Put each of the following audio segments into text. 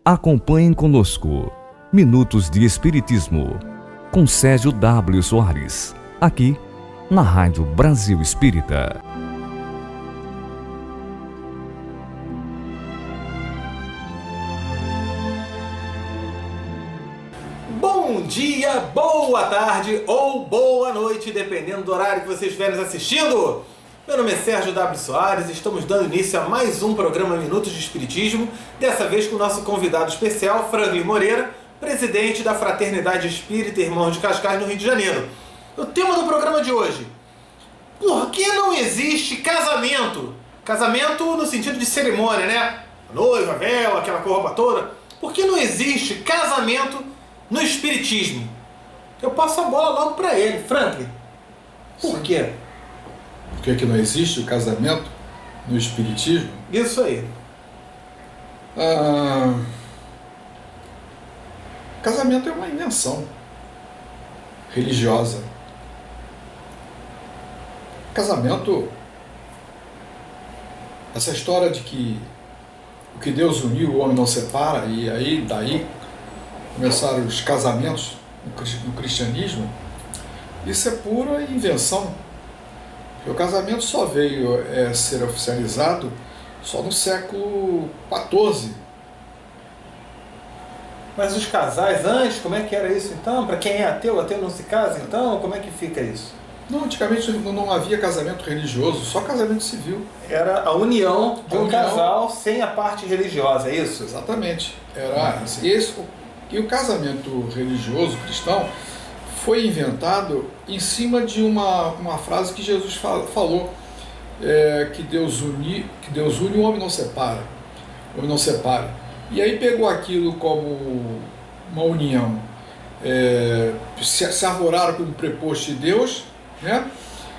Acompanhem conosco Minutos de Espiritismo, com Sérgio W. Soares, aqui na Rádio Brasil Espírita. Bom dia, boa tarde ou boa noite, dependendo do horário que vocês estiverem nos assistindo. Meu nome é Sérgio W. Soares e estamos dando início a mais um programa Minutos de Espiritismo, dessa vez com o nosso convidado especial, Franklin Moreira, presidente da Fraternidade Espírita Irmãos de Cascais, no Rio de Janeiro. O tema do programa de hoje: por que não existe casamento? Casamento no sentido de cerimônia, né? A noiva, a vela, aquela coisa toda. Por que não existe casamento no Espiritismo? Eu passo a bola logo para ele. Franklin, por quê? Por que não existe o casamento no Espiritismo? Isso aí. Casamento é uma invenção religiosa. Casamento, essa história de que o que Deus uniu, o homem não separa, e aí daí começaram os casamentos no cristianismo, isso é pura invenção. O casamento só veio ser oficializado só no século XIV. Mas os casais antes, como é que era isso então? Para quem é ateu, ateu não se casa então? Como é que fica isso? Não, antigamente não havia casamento religioso, só casamento civil. Era a união de um casal sem a parte religiosa, é isso? Exatamente. Era isso. E o casamento religioso cristão foi inventado em cima de uma frase que Jesus falou, que Deus une, o homem não separa. O homem não separa. E aí pegou aquilo como uma união, se arvoraram como preposto de Deus, né?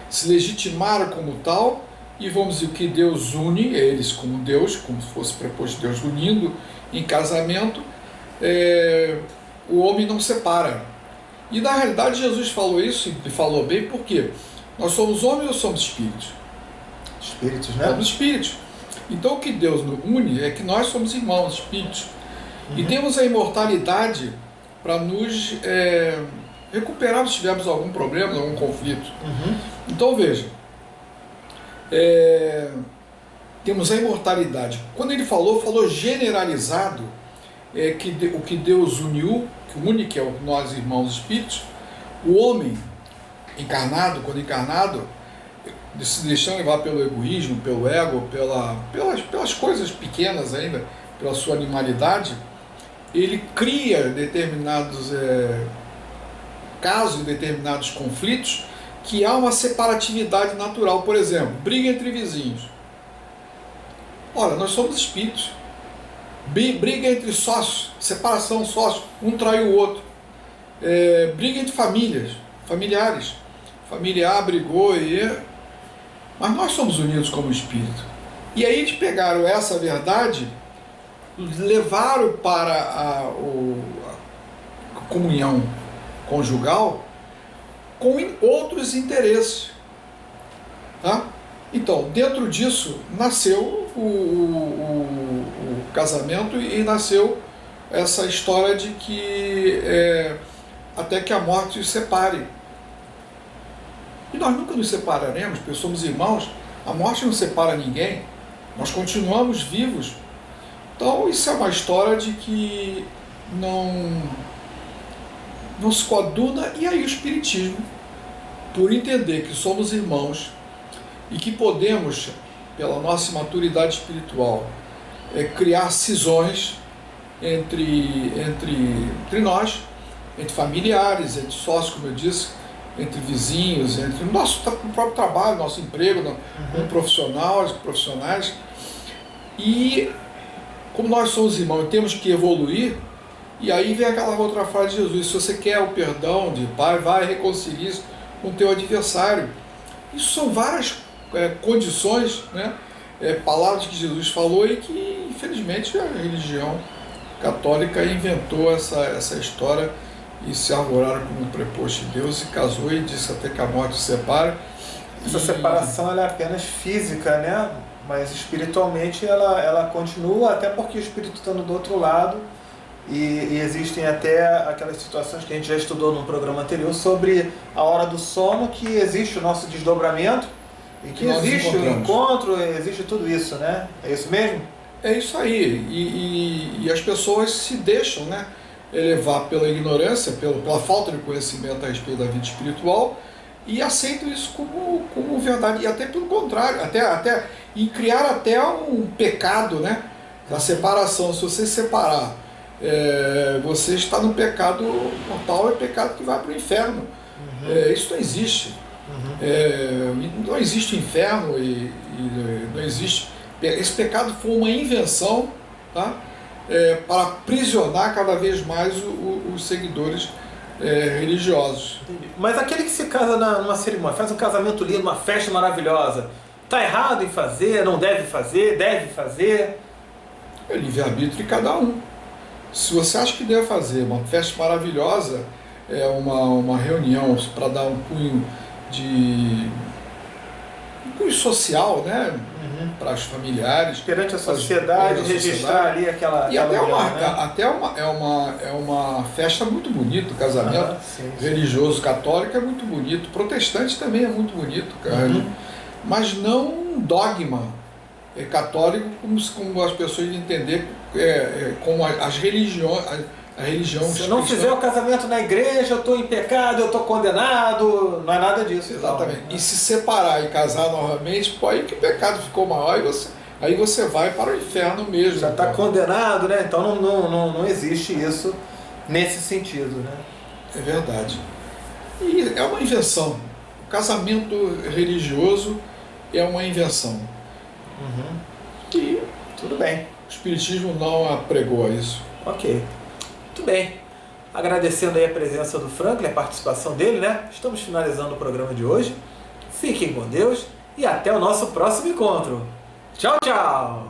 Se legitimaram como tal, e vamos dizer que Deus une eles como Deus, como se fosse preposto de Deus unindo em casamento, o homem não separa. E na realidade Jesus falou isso, e falou bem, porque nós somos homens ou somos espíritos? Espíritos, né? Somos espíritos. Então o que Deus nos une é que nós somos irmãos, espíritos. E temos a imortalidade para nos recuperar se tivermos algum problema, algum conflito. Então veja, temos a imortalidade. Quando ele falou generalizado, o que Deus uniu, que une, que é nós irmãos espíritos, o homem encarnado, quando encarnado, se deixando levar pelo egoísmo, pelo ego, pelas coisas pequenas ainda, pela sua animalidade, ele cria determinados casos, determinados conflitos, que há uma separatividade natural. Por exemplo, briga entre vizinhos. Ora, nós somos espíritos. Briga entre sócios, separação sócios, um trai o outro. Briga entre familiares. Família A brigou mas nós somos unidos como espírito. E aí eles pegaram essa verdade, levaram para a comunhão conjugal com outros interesses. Tá? Então, dentro disso, nasceu o casamento e nasceu essa história de que até que a morte os separe. E nós nunca nos separaremos, porque somos irmãos. A morte não separa ninguém. Nós continuamos vivos. Então, isso é uma história de que não se coaduna. E aí o Espiritismo, por entender que somos irmãos e que podemos, pela nossa maturidade espiritual, criar cisões entre nós, entre familiares, entre sócios, como eu disse, entre vizinhos, entre o nosso próprio trabalho, nosso emprego, como profissionais. E como nós somos irmãos e temos que evoluir, e aí vem aquela outra frase de Jesus: se você quer o perdão de Pai, vai e reconcilie-se com o teu adversário. Isso são várias condições, né? Palavras que Jesus falou e que, infelizmente, a religião católica inventou essa história e se arvoraram como preposto de Deus e casou e disse até que a morte separa. Essa separação ela é apenas física, né? Mas espiritualmente ela continua, até porque o espírito estando do outro lado, e existem até aquelas situações que a gente já estudou num programa anterior sobre a hora do sono, que existe o nosso desdobramento, e que existe o encontro, existe tudo isso, né? É isso mesmo? É isso aí, e as pessoas se deixam, né, elevar pela ignorância, pela falta de conhecimento a respeito da vida espiritual, e aceitam isso como verdade, e até pelo contrário, até e criar até um pecado, né, da separação. Se você separar, você está no pecado mortal, é pecado que vai para o inferno. Isso não existe. Não existe inferno e não existe. Esse pecado foi uma invenção, tá? Para aprisionar cada vez mais os seguidores religiosos. Mas aquele que se casa numa cerimônia, faz um casamento lindo, uma festa maravilhosa, está errado em fazer, não deve fazer, deve fazer? É livre-arbítrio de cada um. Se você acha que deve fazer uma festa maravilhosa, uma reunião para dar um cunho social, né? Para os familiares, perante a sociedade, registrar ali aquela é uma festa muito bonita. O casamento religioso católico é muito bonito, protestante também é muito bonito, cara. Mas não um dogma católico como as pessoas entender como as religiões. A religião. Se eu não fizer o casamento na igreja, eu estou em pecado, eu estou condenado, não é nada disso. Exatamente. Então, e se separar e casar novamente, pô, aí que o pecado ficou maior e aí você vai para o inferno mesmo. Já está condenado, né? Então não existe isso nesse sentido, né? É verdade. E é uma invenção. O casamento religioso é uma invenção. E tudo bem. O Espiritismo não apregou isso. Ok. Muito bem. Agradecendo aí a presença do Franklin, a participação dele, né? Estamos finalizando o programa de hoje. Fiquem com Deus e até o nosso próximo encontro. Tchau, tchau!